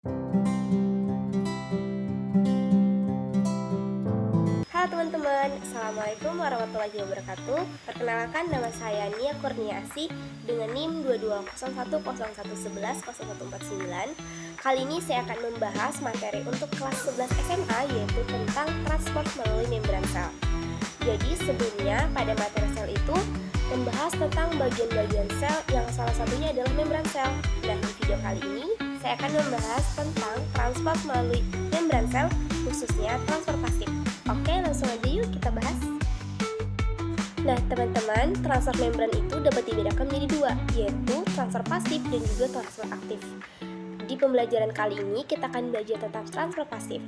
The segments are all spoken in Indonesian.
Halo teman-teman, Assalamualaikum warahmatullahi wabarakatuh. Perkenalkan, nama saya Nia Kurniasi dengan NIM 220101110149. Kali ini saya akan membahas materi untuk kelas 11 SMA, yaitu tentang transport melalui membran sel. Jadi sebelumnya pada materi sel itu membahas tentang bagian-bagian sel yang salah satunya adalah membran sel. Nah, di video kali ini saya akan membahas tentang transport melalui membran sel, khususnya transfer pasif. Oke, langsung aja yuk kita bahas. Nah, teman-teman, transfer membran itu dapat dibedakan menjadi dua, yaitu transfer pasif dan juga transfer aktif. Di pembelajaran kali ini kita akan belajar tentang transfer pasif.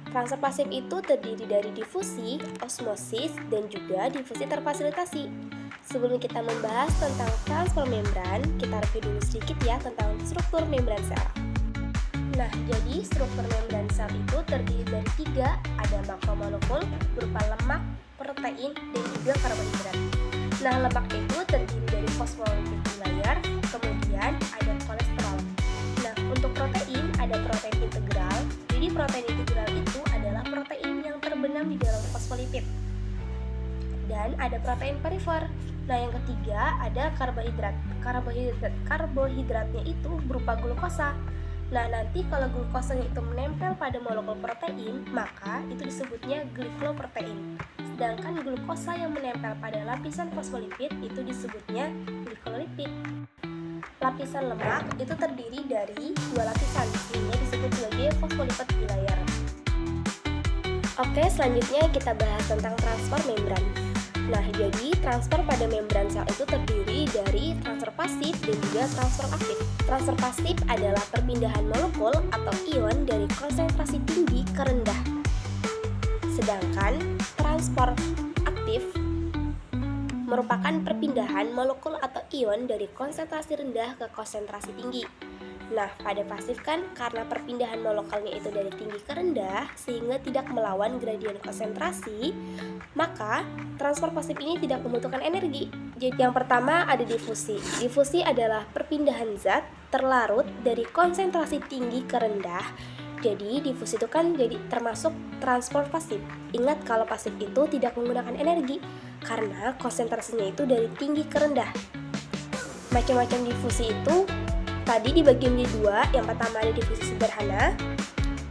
Transfer pasif itu terdiri dari difusi, osmosis, dan juga difusi terfasilitasi. Sebelum kita membahas tentang transfer membran, kita review dulu sedikit ya tentang struktur membran sel. Nah, jadi struktur membran sel itu terdiri dari tiga, ada makromolekul berupa lemak, protein, dan juga karbohidrat. Nah, lemak itu terdiri dari fosfolipid bilayer, kemudian ada kolesterol. Nah, untuk protein ada protein integral. Jadi protein integral itu adalah protein yang terbenam di dalam fosfolipid. Dan ada protein perifer. Nah, yang ketiga ada karbohidrat. Karbohidratnya itu berupa glukosa. Nah, nanti kalau glukosanya itu menempel pada molekul protein, maka itu disebutnya glikoprotein. Sedangkan glukosa yang menempel pada lapisan fosfolipid itu disebutnya glikolipid. Lapisan lemak itu terdiri dari dua lapisan, sehingga disebut sebagai fosfolipid bilayer. Oke, selanjutnya kita bahas tentang transfer membran. Nah, jadi transfer pada membran sel itu terdiri dari transfer pasif dan juga transfer aktif. Transfer pasif adalah perpindahan molekul atau ion dari konsentrasi tinggi ke rendah. Sedangkan transfer aktif merupakan perpindahan molekul atau ion dari konsentrasi rendah ke konsentrasi tinggi. Nah, pada pasif kan karena perpindahan molekulnya itu dari tinggi ke rendah sehingga tidak melawan gradien konsentrasi, maka transfer pasif ini tidak membutuhkan energi. Jadi yang pertama ada difusi. Difusi adalah perpindahan zat terlarut dari konsentrasi tinggi ke rendah. Jadi difusi itu kan jadi termasuk transfer pasif. Ingat kalau pasif itu tidak menggunakan energi karena konsentrasinya itu dari tinggi ke rendah. Macam-macam difusi itu tadi dibagi menjadi dua. Yang pertama ada difusi sederhana.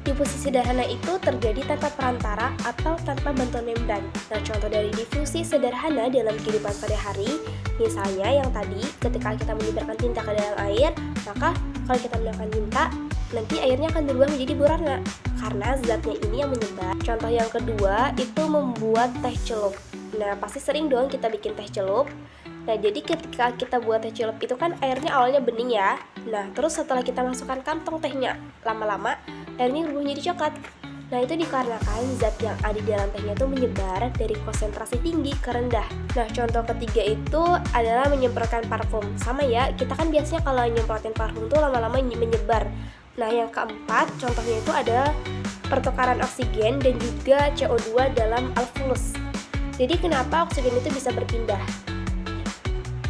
Difusi sederhana itu terjadi tanpa perantara atau tanpa bantuan membran. Nah, contoh dari difusi sederhana dalam kehidupan sehari-hari, misalnya yang tadi ketika kita menyebarkan tinta ke dalam air, maka kalau kita menyebarkan tinta, nanti airnya akan berubah menjadi berwarna karena zatnya ini yang menyebar. Contoh yang kedua itu membuat teh celup. Nah, pasti sering dong kita bikin teh celup. Nah, jadi ketika kita buat teh celup itu kan airnya awalnya bening ya. Nah, terus setelah kita masukkan kantong tehnya, lama-lama airnya berubah menjadi coklat. Nah, itu dikarenakan zat yang ada di dalam tehnya itu menyebar dari konsentrasi tinggi ke rendah. Nah, contoh ketiga itu adalah menyemprotkan parfum. Sama ya, kita kan biasanya kalau nyemprotin parfum tuh lama-lama menyebar. Nah, yang keempat contohnya itu adalah pertukaran oksigen dan juga CO2 dalam alveolus. Jadi kenapa oksigen itu bisa berpindah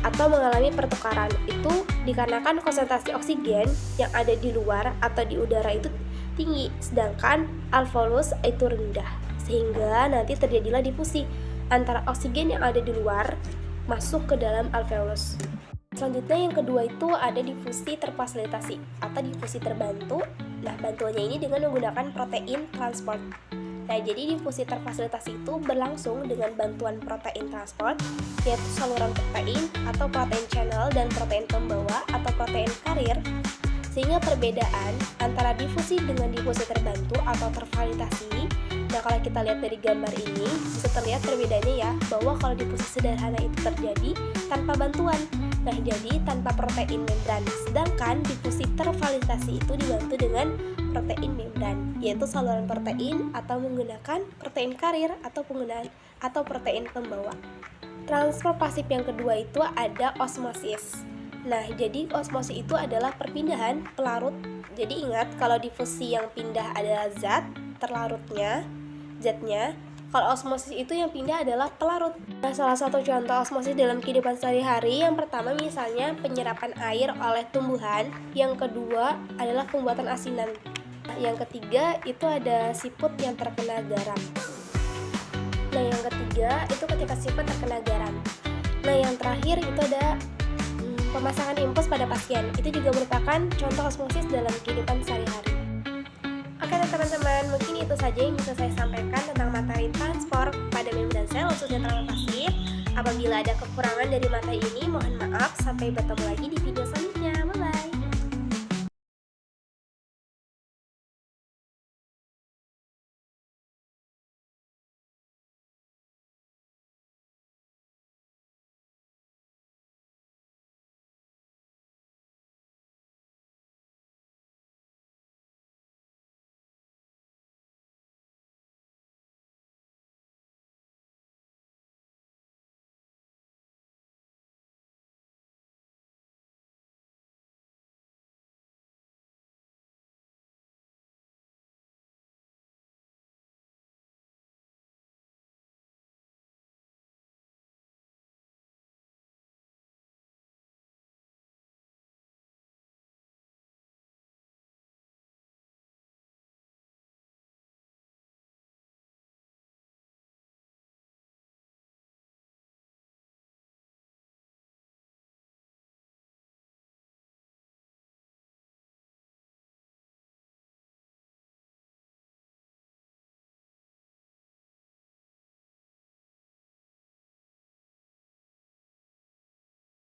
atau mengalami pertukaran itu dikarenakan konsentrasi oksigen yang ada di luar atau di udara itu tinggi, sedangkan alveolus itu rendah, sehingga nanti terjadilah difusi antara oksigen yang ada di luar masuk ke dalam alveolus. Selanjutnya yang kedua itu ada difusi terfasilitasi atau difusi terbantu. Nah, bantuannya ini dengan menggunakan protein transport. Nah, jadi difusi terfasilitasi itu berlangsung dengan bantuan protein transport, yaitu saluran protein atau protein channel dan protein pembawa atau protein karir, sehingga perbedaan antara difusi dengan difusi terbantu atau terfasilitasi. Nah, kalau kita lihat dari gambar ini, bisa terlihat perbedaannya ya, bahwa kalau difusi sederhana itu terjadi tanpa bantuan. Nah, jadi tanpa protein membran, sedangkan difusi terfasilitasi itu dibantu dengan protein membran, yaitu saluran protein atau menggunakan protein karir atau protein pembawa. Transfer pasif yang kedua itu ada osmosis. Nah, jadi osmosis itu adalah perpindahan pelarut. Jadi ingat kalau difusi yang pindah adalah zat terlarutnya, zatnya. Kalau osmosis itu yang pindah adalah pelarut. Nah, salah satu contoh osmosis dalam kehidupan sehari-hari yang pertama misalnya penyerapan air oleh tumbuhan, yang kedua adalah pembuatan asinan. Yang ketiga itu ada siput yang terkena garam. Nah, yang ketiga itu ketika siput terkena garam. Nah, yang terakhir itu ada pemasangan infus pada pasien. Itu juga merupakan contoh osmosis dalam kehidupan sehari-hari. Oke teman-teman, mungkin itu saja yang bisa saya sampaikan tentang materi transport pada membran sel khususnya transport pasif. Apabila ada kekurangan dari materi ini, mohon maaf. Sampai bertemu lagi di video selanjutnya.